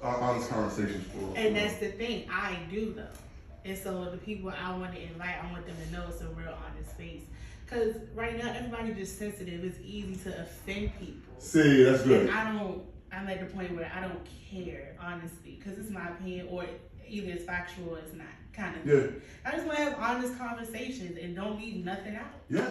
honest conversations for. And that's the thing, I do though. And so the people I want to invite, I want them to know it's a real honest space. Because right now, everybody's just sensitive. It's easy to offend people. See, that's good. And I'm at the point where I don't care, honestly, because it's my opinion, or either it's factual or it's not, kind of thing. Yeah. I just want to have honest conversations and don't leave nothing out. Yeah.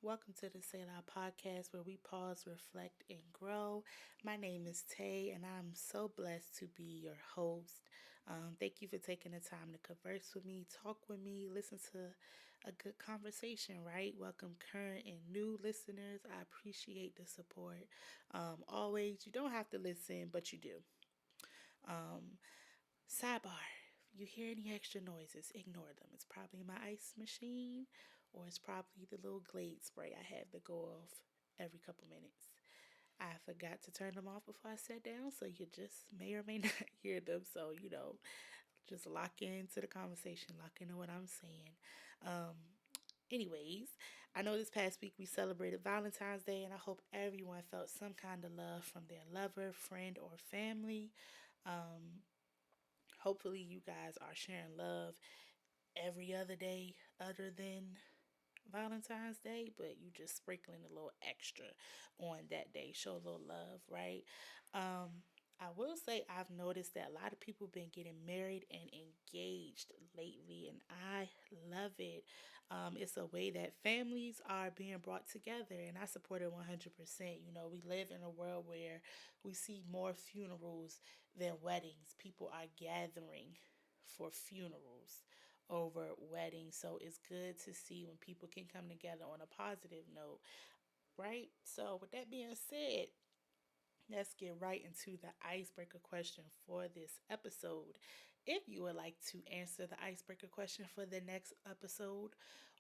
Welcome to the Selah podcast where we pause, reflect, and grow. My name is Tay, and I'm so blessed to be your host. Thank you for taking the time to converse with me, talk with me, listen to a good conversation, right? Welcome, current and new listeners. I appreciate the support. Always, you don't have to listen, but you do. Um, Sidebar, if you hear any extra noises, ignore them. It's probably my ice machine or it's probably the little Glade spray I have that go off every couple minutes. I forgot to turn them off before I sat down, so you just may or may not hear them. So, just lock into the conversation, lock into what I'm saying. Um, Anyways, I know this past week we celebrated Valentine's Day, and I hope everyone felt some kind of love from their lover, friend, or family. Um, Hopefully, you guys are sharing love every other day other than Valentine's Day, but you just sprinkling a little extra on that day. Show a little love, right? I will say I've noticed that a lot of people been getting married and engaged lately, and I love it. It's a way that families are being brought together, and I support it 100%. We live in a world where we see more funerals than weddings. People are gathering for funerals over weddings. So it's good to see when people can come together on a positive note, right? So, with that being said, let's get right into the icebreaker question for this episode. If you would like to answer the icebreaker question for the next episode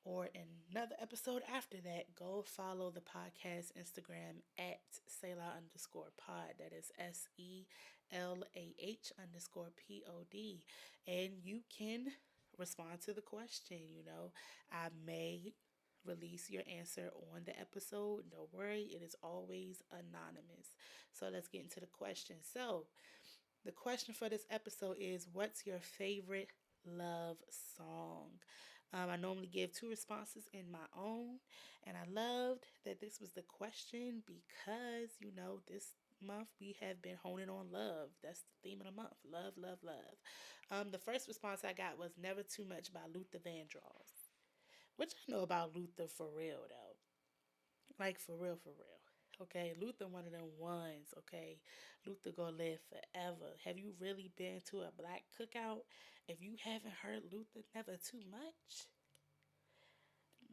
or another episode after that, go follow the podcast Instagram at Selah_pod. That is SELAH_POD. And you can respond to the question. I may release your answer on the episode. Don't worry, it is always anonymous. So let's get into the question. So, the question for this episode is, what's your favorite love song? I normally give two responses in my own, and I loved that this was the question because, this month we have been honing on love. That's the theme of the month. Love, love, love. The first response I got was Never Too Much by Luther Vandross, which I know about Luther for real, though. Like, for real, for real. Okay, Luther one of them ones, okay? Luther gonna live forever. Have you really been to a black cookout? If you haven't heard Luther Never Too Much,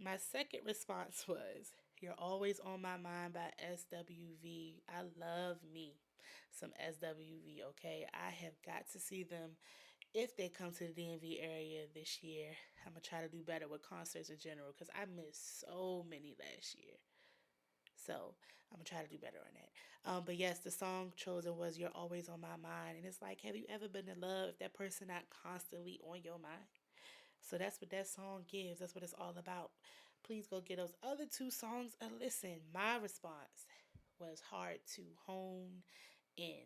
my second response was You're Always on My Mind by SWV. I love me some SWV, okay? I have got to see them if they come to the DMV area this year. I'm gonna try to do better with concerts in general because I missed so many last year. So I'm gonna try to do better on that. But yes, the song chosen was "You're Always on My Mind," and it's like, have you ever been in love if that person not constantly on your mind? So that's what that song gives. That's what it's all about. Please go get those other two songs a listen. My response was hard to hone in,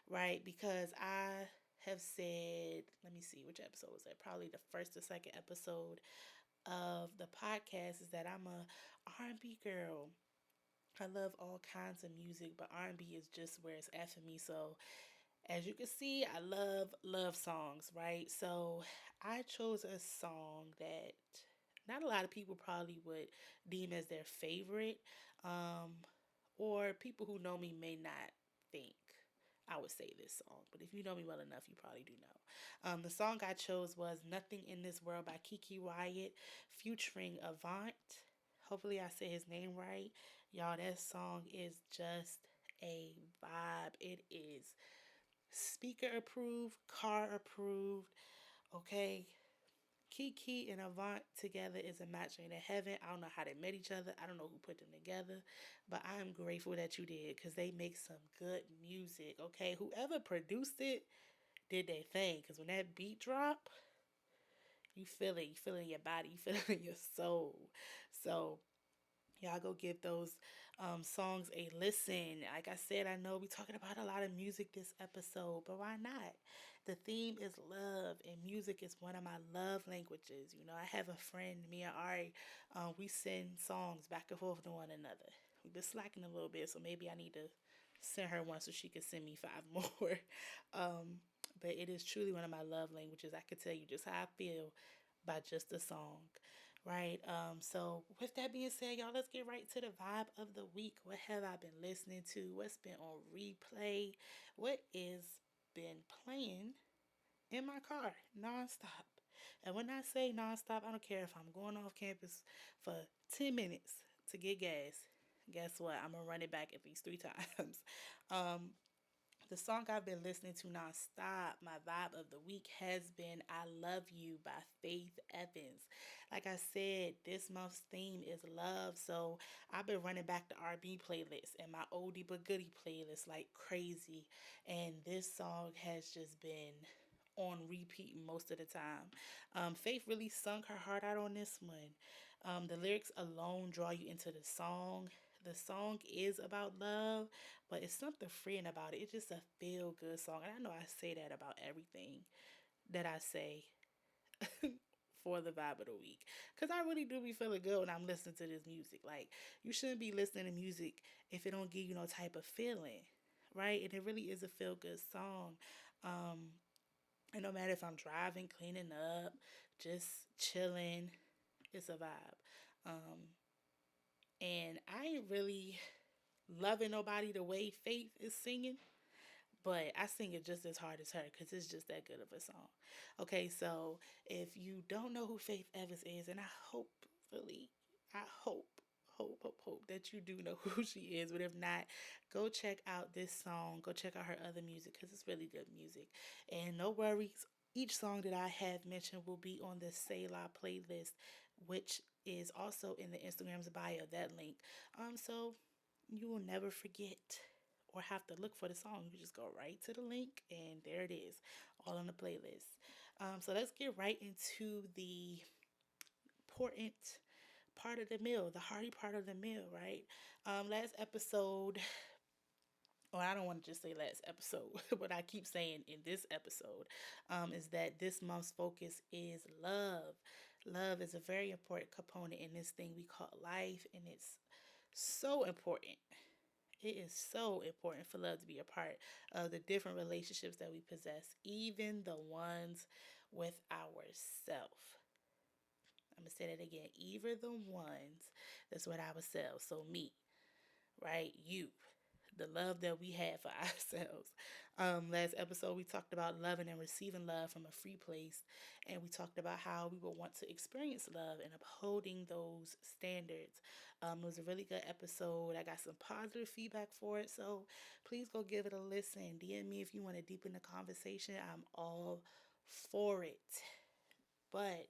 right? Because I have said, let me see, which episode was that? Probably the first or second episode of the podcast is that I'm a R&B girl. I love all kinds of music, but R&B is just where it's at for me. So, as you can see, I love love songs, right? So, I chose a song that not a lot of people probably would deem as their favorite, um, or people who know me may not think I would say this song, but if you know me well enough, you probably do know. The song I chose was Nothing in This World by Kiki Wyatt featuring Avant. Hopefully, I say his name right. Y'all, that song is just a vibe. It is speaker approved, car approved, okay? Kiki and Avant together is a match made in heaven. I don't know how they met each other. I don't know who put them together, but I am grateful that you did because they make some good music. Okay, whoever produced it did their thing. Because when that beat drop, you feel it. You feel it in your body. You feel it in your soul. So y'all go give those songs a listen. Like I said, I know we talking about a lot of music this episode, but why not? The theme is love, and music is one of my love languages. You know, I have a friend, me and Ari, we send songs back and forth to one another. We've been slacking a little bit, so maybe I need to send her one so she can send me five more. um, but it is truly one of my love languages. I could tell you just how I feel by just a song, right? So with that being said, y'all, let's get right to the vibe of the week. What have I been listening to? What's been on replay? What is been playing in my car nonstop? And when I say nonstop, I don't care if I'm going off campus for 10 minutes to get gas. Guess what? I'm gonna run it back at least three times. Um, the song I've been listening to nonstop, my vibe of the week has been I Love You by Faith Evans. Like I said, this month's theme is love. So I've been running back the R&B playlist and my oldie but goodie playlist like crazy. And this song has just been on repeat most of the time. Faith really sung her heart out on this one. The lyrics alone draw you into the song. The song is about love, but it's something freeing about it. It's just a feel good song. And I know I say that about everything that I say for the vibe of the week. Because I really do be feeling good when I'm listening to this music. Like, you shouldn't be listening to music if it don't give you no type of feeling, right? And it really is a feel good song. Um, and no matter if I'm driving, cleaning up, just chilling, it's a vibe. Um, and I ain't really loving nobody the way Faith is singing, but I sing it just as hard as her because it's just that good of a song. Okay, so if you don't know who Faith Evans is, and I hopefully, I hope that you do know who she is, but if not, go check out this song. Go check out her other music because it's really good music. And no worries, each song that I have mentioned will be on the Selah playlist, which is also in the Instagram's bio, that link. So you will never forget or have to look for the song. You just go right to the link and there it is, all on the playlist. So let's get right into the important part of the meal, the hearty part of the meal, right? Last episode, or I don't want to just say last episode, what I keep saying in this episode is that this month's focus is love. Love is a very important component in this thing we call life, and it's so important. It is so important for love to be a part of the different relationships that we possess, even the ones with ourselves. I'm going to say that again. Even the ones that's with ourselves. So, me, right? You, the love that we have for ourselves. Last episode, we talked about loving and receiving love from a free place. And we talked about how we will want to experience love and upholding those standards. It was a really good episode. I got some positive feedback for it. So please go give it a listen. DM me if you want to deepen the conversation. I'm all for it. But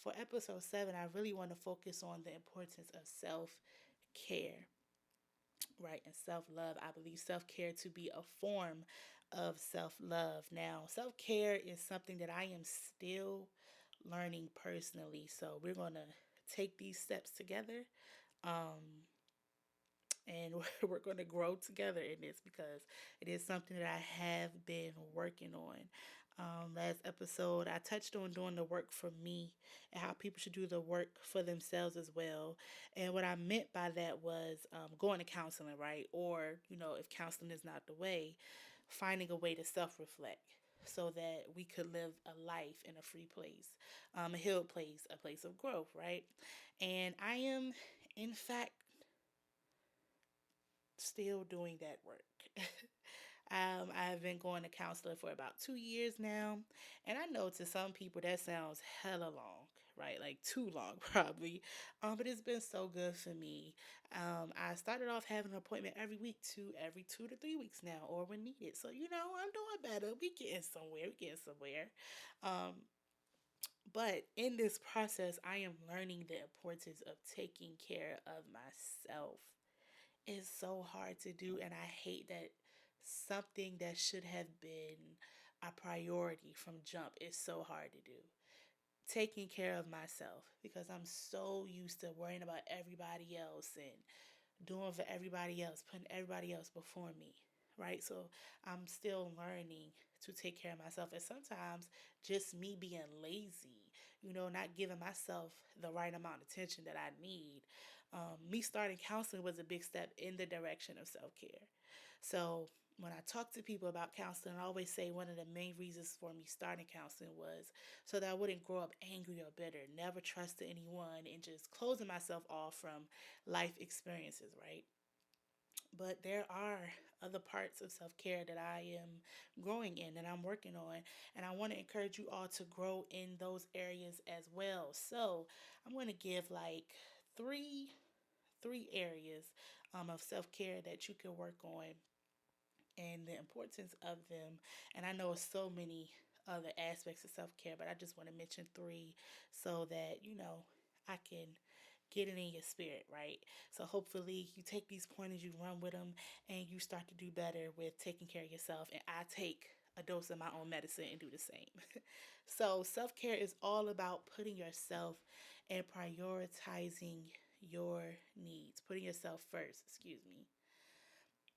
for episode 7, I really want to focus on the importance of self care, right? And self love. I believe self care to be a form of self love. Now, self care is something that I am still learning personally. So we're going to take these steps together. Um, and we're going to grow together in this because it is something that I have been working on. Last episode, I touched on doing the work for me and how people should do the work for themselves as well. And what I meant by that was going to counseling, right? Or, if counseling is not the way, finding a way to self reflect so that we could live a life in a free place, a healed place, a place of growth, right? And I am, in fact, still doing that work. I have been going to counseling for about 2 years now. And I know to some people that sounds hella long, right? Like too long, probably. But it's been so good for me. I started off having an appointment every week to every 2 to 3 weeks now, or when needed. So, I'm doing better. We getting somewhere. We getting somewhere. Um, but in this process, I am learning the importance of taking care of myself. It's so hard to do, and I hate that something that should have been a priority from jump is so hard to do. Taking care of myself because I'm so used to worrying about everybody else and doing for everybody else, putting everybody else before me, right? So I'm still learning to take care of myself. And sometimes just me being lazy, not giving myself the right amount of attention that I need. Me starting counseling was a big step in the direction of self care. So when I talk to people about counseling, I always say one of the main reasons for me starting counseling was so that I wouldn't grow up angry or bitter, never trusting anyone, and just closing myself off from life experiences, right? But there are other parts of self care that I am growing in and I'm working on. And I want to encourage you all to grow in those areas as well. So I'm going to give like three three areas of self care that you can work on and the importance of them. And I know so many other aspects of self care, but I just want to mention three so that, I can get it in your spirit, right? So hopefully you take these pointers, you run with them, and you start to do better with taking care of yourself. And I take a dose of my own medicine and do the same. So self care is all about putting yourself and prioritizing your needs, putting yourself first, excuse me,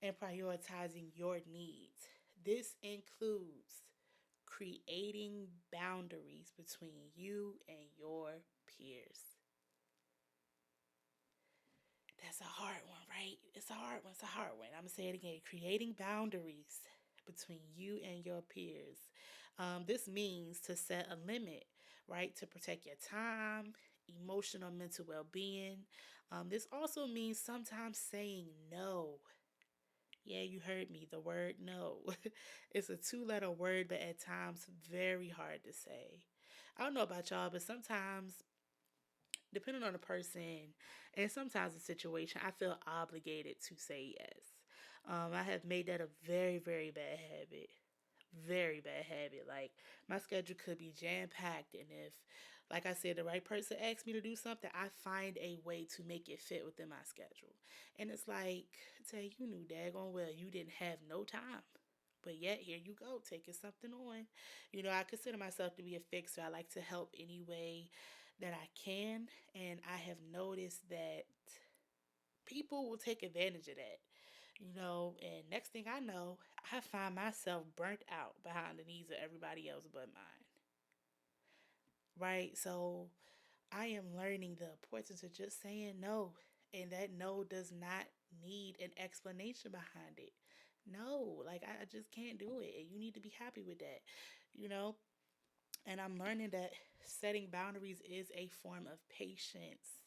and prioritizing your needs. This includes creating boundaries between you and your peers. That's a hard one, right? It's a hard one. It's a hard one. I'm going to say it again. Creating boundaries between you and your peers. This means to set a limit, right? To protect your time, emotional, mental well being. This also means sometimes saying no. Yeah, you heard me. The word no. It's a two-letter word, but at times very hard to say. I don't know about y'all, but sometimes, depending on the person and sometimes the situation, I feel obligated to say yes. I have made that a very, very bad habit. Very bad habit. Like, my schedule could be jam packed, and if, like I said, the right person asks me to do something, I find a way to make it fit within my schedule. And it's like, Tay, you knew daggone well you didn't have no time. But yet, here you go, taking something on. I consider myself to be a fixer. I like to help any way that I can. And I have noticed that people will take advantage of that. And next thing I know, I find myself burnt out behind the needs of everybody else but mine. Right? So I am learning the importance of just saying no. And that no does not need an explanation behind it. No, like I just can't do it. And you need to be happy with that, you know? And I'm learning that setting boundaries is a form of patience.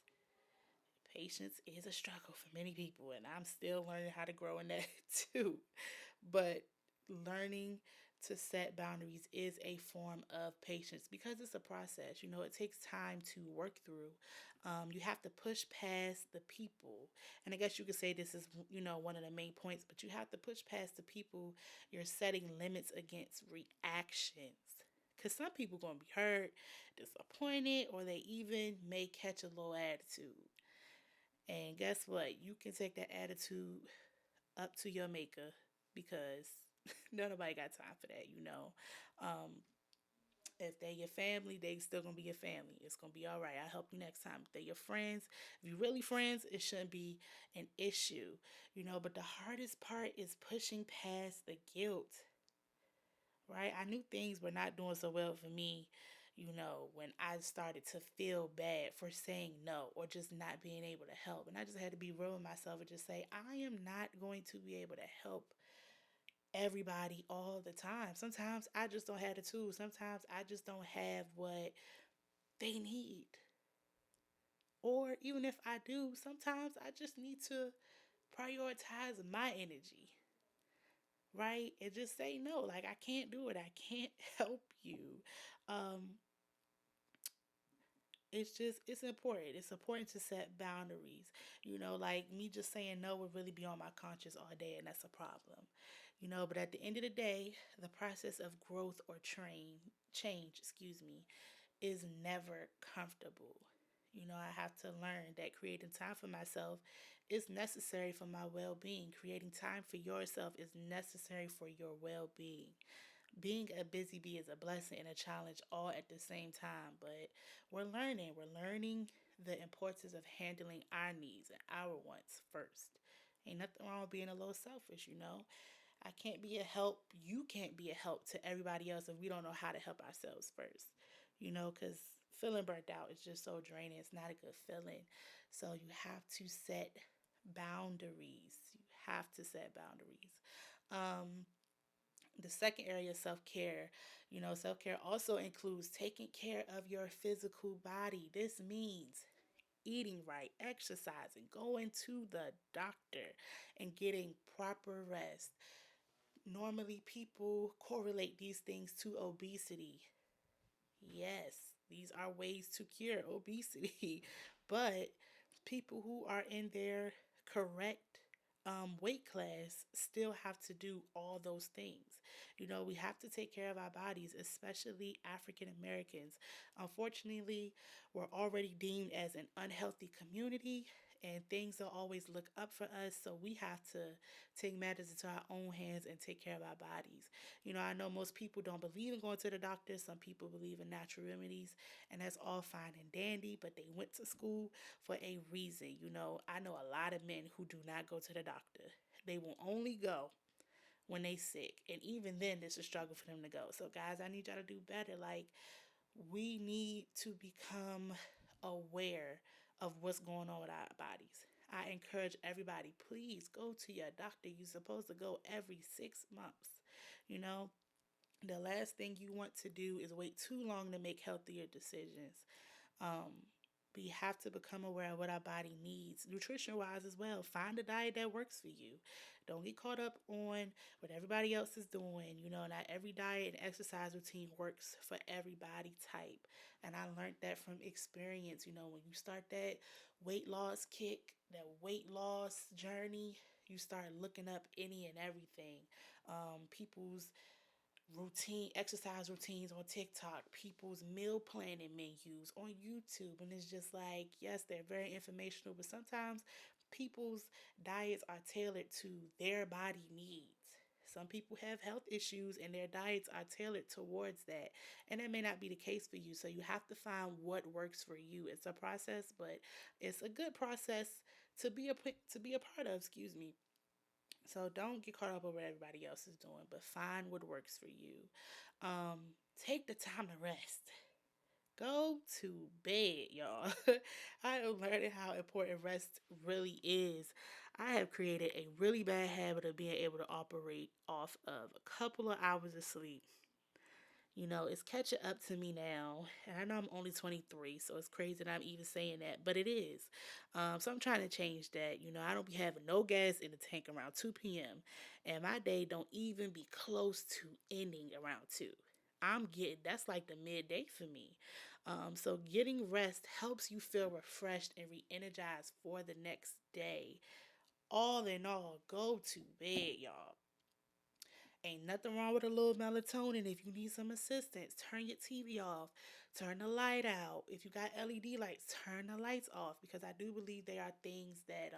Patience is a struggle for many people, and I'm still learning how to grow in that too. But learning to set boundaries is a form of patience because it's a process. It takes time to work through. You have to push past the people. And I guess you could say this is, one of the main points, but you have to push past the people you're setting limits against reactions. Because some people going to be hurt, disappointed, or they even may catch a low attitude. And guess what? You can take that attitude up to your maker because nobody got time for that. If they your family, they still gonna be your family. It's gonna be all right. I'll help you next time. If they your friends, if you really friends, it shouldn't be an issue. But the hardest part is pushing past the guilt, right? I knew things were not doing so well for me, when I started to feel bad for saying no or just not being able to help. And I just had to be real with myself and just say, I am not going to be able to help everybody all the time. Sometimes I just don't have the tools. Sometimes I just don't have what they need. Or even if I do, sometimes I just need to prioritize my energy. right? And just say no. Like, I can't do it. I can't help you. Um, it's important. It's important to set boundaries. Like me just saying no would really be on my conscience all day, and that's a problem. But at the end of the day, the process of growth or change, excuse me, is never comfortable. I have to learn that creating time for myself is necessary for my well being. Creating time for yourself is necessary for your well being. Being a busy bee is a blessing and a challenge all at the same time, but we're learning. We're learning the importance of handling our needs and our wants first. Ain't nothing wrong with being a little selfish. I can't be a help. You can't be a help to everybody else if we don't know how to help ourselves first. Because feeling burnt out is just so draining. It's not a good feeling. So you have to set boundaries. You have to set boundaries. Um, the second area of self care, self care also includes taking care of your physical body. This means eating right, exercising, going to the doctor, and getting proper rest. Normally, people correlate these things to obesity. Yes, these are ways to cure obesity, but people who are in their correct weight class still have to do all those things. We have to take care of our bodies, especially African Americans. Unfortunately, we're already deemed as an unhealthy community. And things don't always look up for us, so we have to take matters into our own hands and take care of our bodies. I know most people don't believe in going to the doctor. Some people believe in natural remedies, and that's all fine and dandy, but they went to school for a reason. I know a lot of men who do not go to the doctor. They will only go when they sick, and even then, it's a struggle for them to go. So, guys, I need y'all to do better. Like, we need to become aware of what's going on with our bodies. I encourage everybody, please go to your doctor. You're supposed to go every 6 months. You know, the last thing you want to do is wait too long to make healthier decisions. Um, we have to become aware of what our body needs, nutrition wise as well. Find a diet that works for you. Don't get caught up on what everybody else is doing. Not every diet and exercise routine works for every body type. And I learned that from experience. When you start that weight loss kick, that weight loss journey, you start looking up any and everything. People's exercise routines on TikTok, people's meal planning menus on YouTube. And it's just like, yes, they're very informational, but sometimes people's diets are tailored to their body needs. Some people have health issues and their diets are tailored towards that. And that may not be the case for you. So you have to find what works for you. It's a process, but it's a good process to be a part of, excuse me. So don't get caught up over what everybody else is doing, but find what works for you. Um, Take the time to rest. Go to bed, y'all. I am learning how important rest really is. I have created a really bad habit of being able to operate off of a couple of hours of sleep. It's catching up to me now. And I know I'm only 23, so it's crazy that I'm even saying that, but it is. So I'm trying to change that. I don't be having no gas in the tank around 2 p.m. And my day don't even be close to ending around 2. That's like the midday for me. So getting rest helps you feel refreshed and re energized for the next day. All in all, go to bed, y'all. Ain't nothing wrong with a little melatonin. If you need some assistance, turn your TV off, turn the light out. If you got LED lights, turn the lights off because I do believe there are things that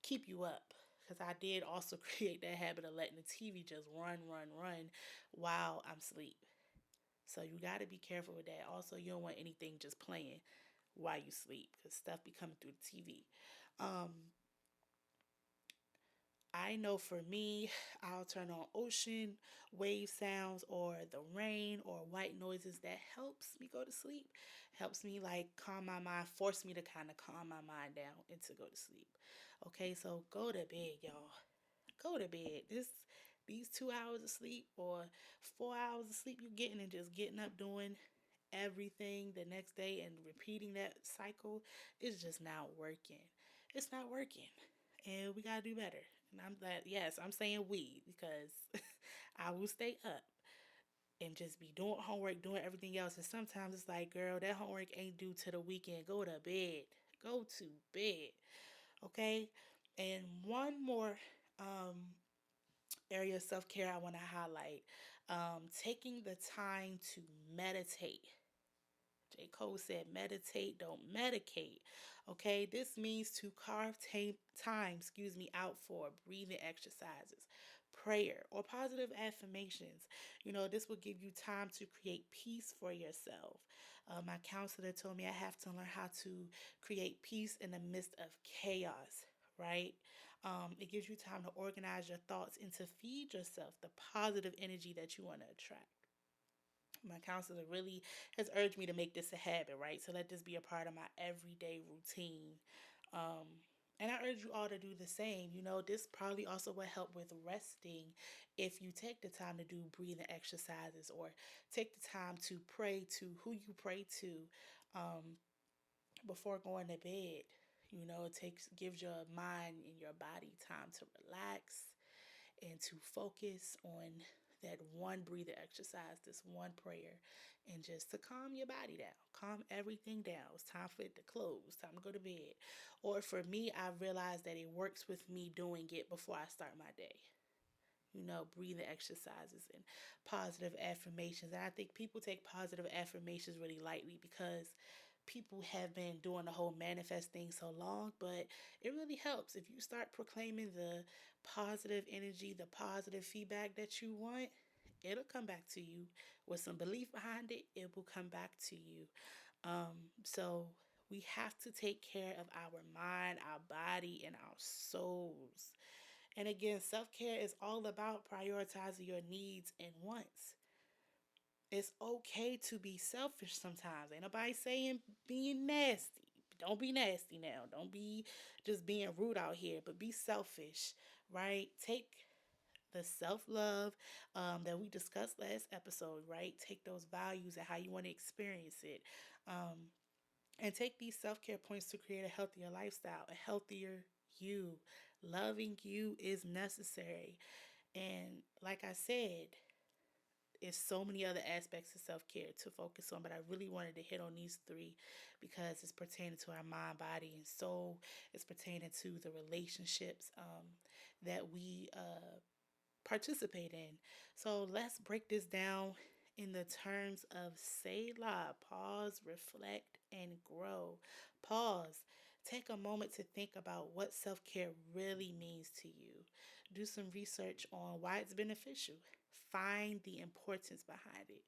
keep you up. Because I did also create that habit of letting the TV just run, run, run while I'm asleep. So you got to be careful with that. Also, you don't want anything just playing while you sleep because stuff be coming through the TV. Um, I know for me, I'll turn on ocean wave sounds or the rain or white noises that helps me go to sleep. Helps me like calm my mind, force me to kind of calm my mind down and to go to sleep. Okay, so go to bed, y'all. Go to bed. These 2 hours of sleep or 4 hours of sleep you're getting and just getting up doing everything the next day and repeating that cycle is just not working. It's not working. And we gotta do better. And I'm glad, yes, I'm saying we because I will stay up and just be doing homework, doing everything else. And sometimes it's like, girl, that homework ain't due to the weekend. Go to bed. Go to bed. Okay. And one more um, area of self care I want to highlight, taking the time to meditate. J. Cole said, meditate, don't medicate. Okay, this means to carve time, out for breathing exercises, prayer, or positive affirmations. This will give you time to create peace for yourself. My counselor told me I have to learn how to create peace in the midst of chaos, right? It gives you time to organize your thoughts and to feed yourself the positive energy that you want to attract. My counselor really has urged me to make this a habit, right? So let this be a part of my everyday routine. Um, and I urge you all to do the same. This probably also will help with resting if you take the time to do breathing exercises or take the time to pray to who you pray to um, before going to bed. It gives your mind and your body time to relax and to focus on that one breathing exercise, this one prayer, and just to calm your body down, calm everything down. It's time for it to close, time to go to bed. Or for me, I realized that it works with me doing it before I start my day. Breathing exercises and positive affirmations. And I think people take positive affirmations really lightly because people have been doing the whole manifest thing so long, but it really helps if you start proclaiming the positive energy, the positive feedback that you want. It'll come back to you with some belief behind it. It will come back to you. So we have to take care of our mind, our body, and our souls. And again, self care is all about prioritizing your needs and wants. It's okay to be selfish sometimes. Ain't nobody saying being nasty. Don't be nasty now. Don't be just being rude out here, but be selfish, right? Take the self love that we discussed last episode, right? Take those values and how you want to experience it. Um, and take these self care points to create a healthier lifestyle, a healthier you. Loving you is necessary. And like I said, it's so many other aspects of self care to focus on, but I really wanted to hit on these three because it's pertaining to our mind, body, and soul. It's pertaining to the relationships that we participate in. So let's break this down in the terms of Selah. Pause, reflect, and grow. Pause. Take a moment to think about what self care really means to you. Do some research on why it's beneficial. Find the importance behind it.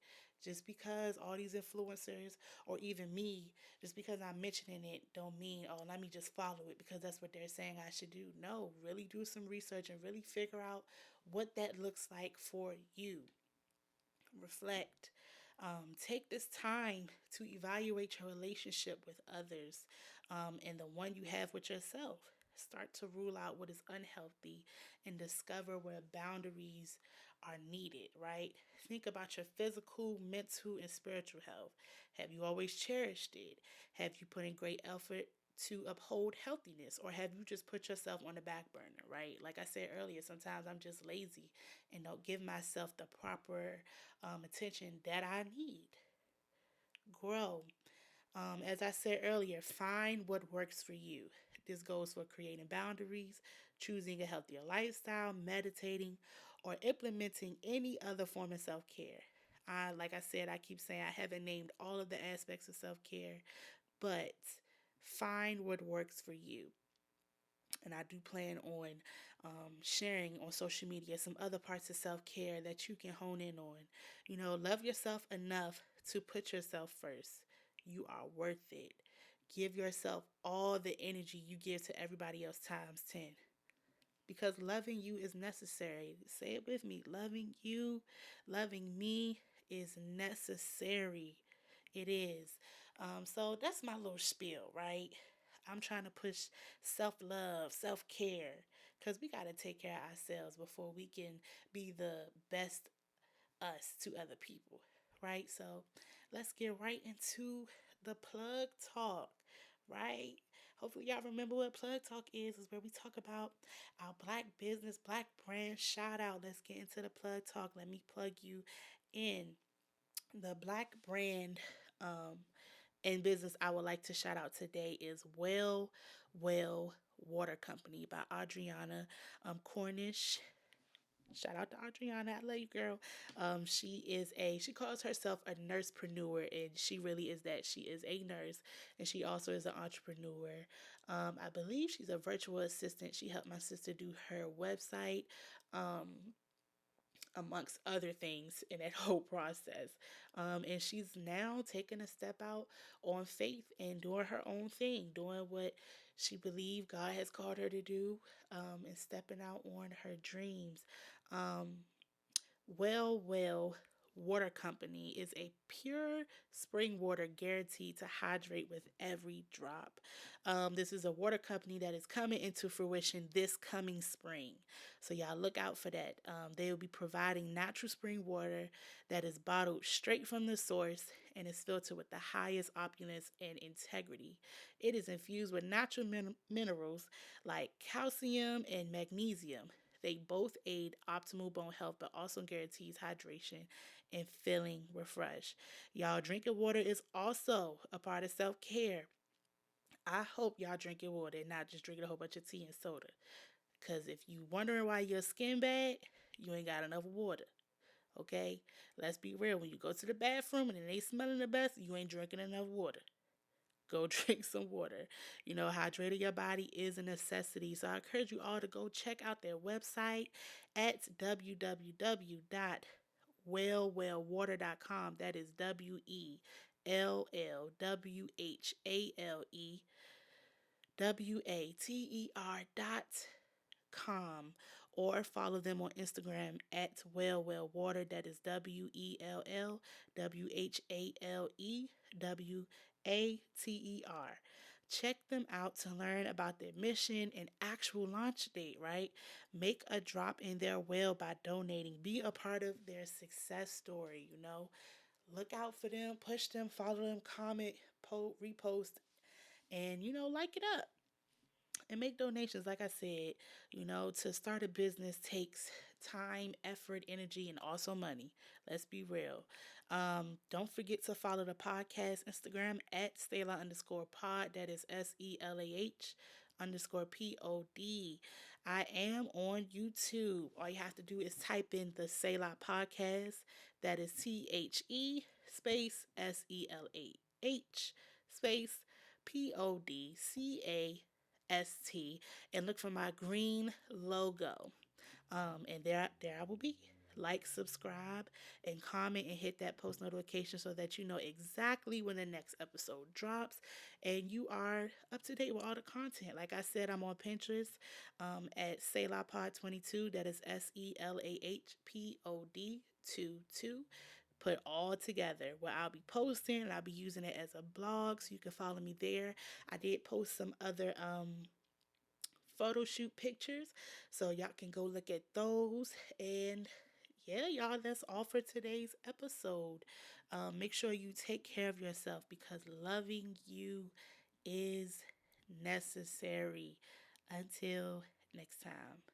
Just because all these influencers or even me, just because I'm mentioning it, don't mean, oh, let me just follow it because that's what they're saying I should do. No, really do some research and really figure out what that looks like for you. Reflect. Take this time to evaluate your relationship with others and the one you have with yourself. Start to rule out what is unhealthy and discover where boundaries are needed, right? Think about your physical, mental, and spiritual health. Have you always cherished it? Have you put in great effort to uphold healthiness, or have you just put yourself on the back burner, right? Like I said earlier, sometimes I'm just lazy and don't give myself the proper attention that I need. Grow. As I said earlier, find what works for you. This goes for creating boundaries, choosing a healthier lifestyle, meditating, or implementing any other form of self care. Like I said, I keep saying I haven't named all of the aspects of self care, but find what works for you. And I do plan on sharing on social media some other parts of self care that you can hone in on. Love yourself enough to put yourself first. You are worth it. Give yourself all the energy you give to everybody else times 10. Because loving you is necessary. Say it with me. Loving you, loving me is necessary. It is. So that's my little spiel, right? I'm trying to push self love, self care, because we got to take care of ourselves before we can be the best us to other people, right? So let's get right into the plug talk, right? Hopefully, y'all remember what Plug Talk is where we talk about our black business, black brand shout out. Let's get into the Plug Talk. Let me plug you in. The black brand um, and business I would like to shout out today is Well Water Company by Adriana Cornish. Shout out to Adriana. I love you, girl. She calls herself a nursepreneur, and she really is that. She is a nurse, and she also is an entrepreneur. I believe she's a virtual assistant. She helped my sister do her website. Amongst other things in that whole process. And she's now taking a step out on faith and doing her own thing, doing what she believed God has called her to do, and stepping out on her dreams. Um, well Water Company is a pure spring water guaranteed to hydrate with every drop. This is a water company that is coming into fruition this coming spring. So, y'all look out for that. They will be providing natural spring water that is bottled straight from the source and is filtered with the highest opulence and integrity. It is infused with natural minerals like calcium and magnesium. They both aid optimal bone health, but also guarantees hydration and feeling refreshed. Y'all, drinking water is also a part of self care. I hope y'all drinking water and not just drinking a whole bunch of tea and soda. Cause if you wondering why your skin bad, you ain't got enough water. Okay, let's be real. When you go to the bathroom and it ain't smelling the best, you ain't drinking enough water. Go drink some water. You know, hydrating your body is a necessity. So I encourage you all to go check out their website at www.wellwater.com. That is WELLWHALEWATER.com, or follow them on Instagram at wellwater. That is WELLWHALEWATER. Check them out to learn about their mission and actual launch date, right? Make a drop in their well by donating. Be a part of their success story, you know? Look out for them, push them, follow them, comment, repost, and, like it up and make donations. Like I said, to start a business takes time, effort, energy, and also money. Let's be real. Don't forget to follow the podcast Instagram at Selah_pod. That is SELAH_POD. I am on YouTube. All you have to do is type in the Selah podcast. That is THE space SELAH space PODCAST, and look for my green logo. And there I will be. Like, subscribe, and comment, and hit that post notification so that you know exactly when the next episode drops and you are up to date with all the content. Like I said, I'm on Pinterest at SelahPod22. That is SELAHPOD22. Put all together, where I'll be posting, and I'll be using it as a blog, so you can follow me there. I did post some other photo shoot pictures, so y'all can go look at those. And yeah, y'all, that's all for today's episode. Make sure you take care of yourself, because loving you is necessary. Until next time.